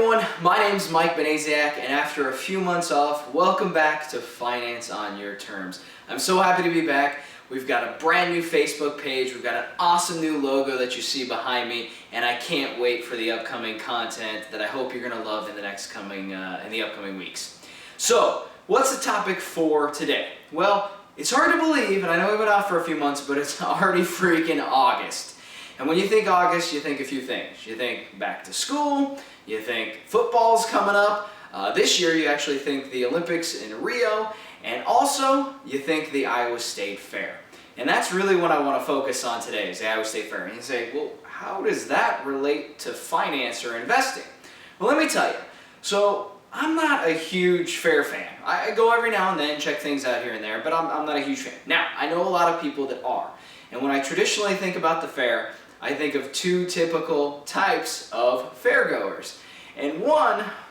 everyone, my name's Mike Benaziak, and after a few months off, welcome back to Finance on Your Terms. I'm so happy to be back. We've got a brand new Facebook page, we've got an awesome new logo that you see behind me, and I can't wait for the upcoming content that I hope you're going to love in the upcoming weeks. So, what's the topic for today? Well, it's hard to believe, and I know we've been off for a few months, but it's already freaking August. And when you think August, you think a few things. You think back to school, you think football's coming up. This year you actually think the Olympics in Rio, and also you think the Iowa State Fair. And that's really what I want to focus on today, is the Iowa State Fair. And you say, well, how does that relate to finance or investing? Well, let me tell you. So, I'm not a huge fair fan. I go every now and then, check things out here and there, but I'm not a huge fan. Now, I know a lot of people that are. And when I traditionally think about the fair, I think of two typical types of fairgoers. And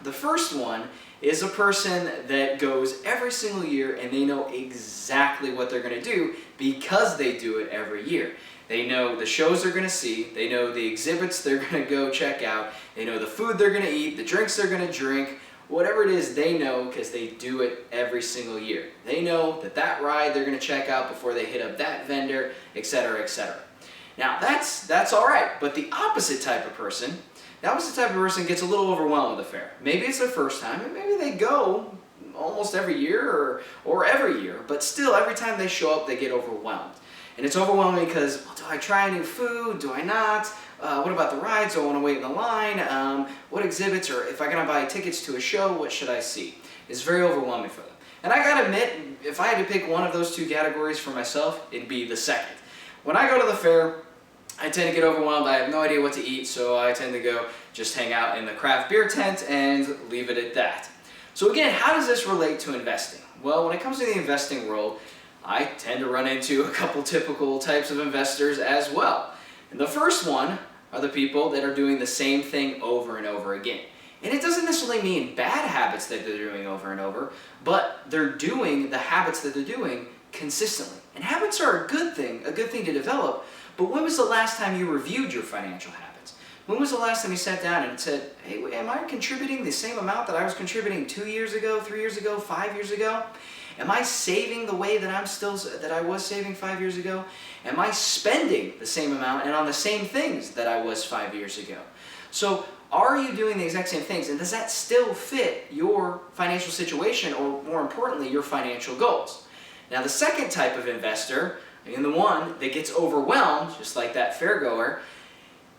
the first one, is a person that goes every single year and they know exactly what they're going to do because they do it every year. They know the shows they're going to see, they know the exhibits they're going to go check out, they know the food they're going to eat, the drinks they're going to drink, whatever it is they know because they do it every single year. They know that ride they're going to check out before they hit up that vendor, etc., etc. Now that's all right, but the opposite type of person, gets a little overwhelmed with the fair. Maybe it's their first time, and maybe they go almost every year or every year, but still every time they show up they get overwhelmed. And it's overwhelming because, well, do I try new food? Do I not? What about the rides? Do I want to wait in the line? What exhibits, or if I'm going to buy tickets to a show, what should I see? It's very overwhelming for them. And I gotta admit, if I had to pick one of those two categories for myself, it'd be the second. When I go to the fair, I tend to get overwhelmed. I have no idea what to eat, so I tend to go just hang out in the craft beer tent and leave it at that. So again, how does this relate to investing? Well, when it comes to the investing world, I tend to run into a couple typical types of investors as well. And the first one are the people that are doing the same thing over and over again. And it doesn't necessarily mean bad habits that they're doing over and over, but they're doing the habits that they're doing consistently. And habits are a good thing to develop, but when was the last time you reviewed your financial habits? When was the last time you sat down and said, hey, am I contributing the same amount that I was contributing 2 years ago, 3 years ago, 5 years ago? Am I saving the way that I was saving 5 years ago? Am I spending the same amount and on the same things that I was 5 years ago? So, are you doing the exact same things, and does that still fit your financial situation, or more importantly, your financial goals? Now, the second type of investor, and the one that gets overwhelmed, just like that fairgoer,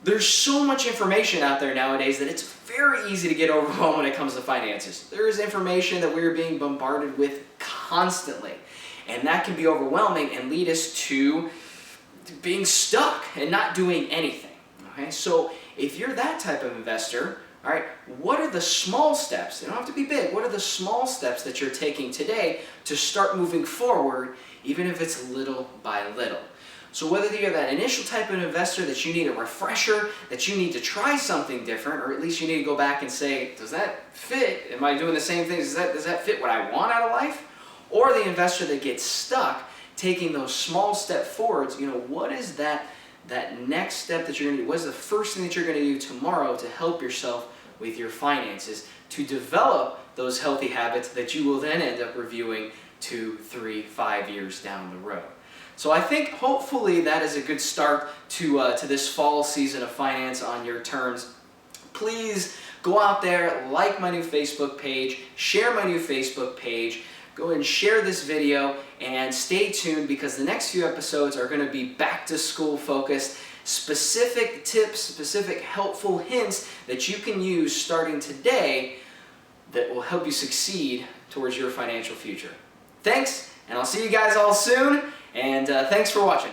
there's so much information out there nowadays that it's very easy to get overwhelmed when it comes to finances. There is information that we're being bombarded with constantly, and that can be overwhelming and lead us to being stuck and not doing anything. Okay, so if you're that type of investor, all right, what are the small steps? They don't have to be big. What are the small steps that you're taking today to start moving forward, even if it's little by little? So whether you're that initial type of investor that you need a refresher, that you need to try something different, or at least you need to go back and say, does that fit? Am I doing the same things? Does that fit what I want out of life? Or the investor that gets stuck, taking those small step forwards, what is that next step that you're going to do? What is the first thing that you're going to do tomorrow to help yourself with your finances, to develop those healthy habits that you will then end up reviewing 2, 3, 5 years down the road? So I think hopefully that is a good start to this fall season of Finance on Your Terms. Please go out there, like my new Facebook page, share my new Facebook page, go ahead and share this video, and stay tuned because the next few episodes are going to be back to school focused, specific tips, specific helpful hints that you can use starting today that will help you succeed towards your financial future. Thanks, and I'll see you guys all soon, and thanks for watching.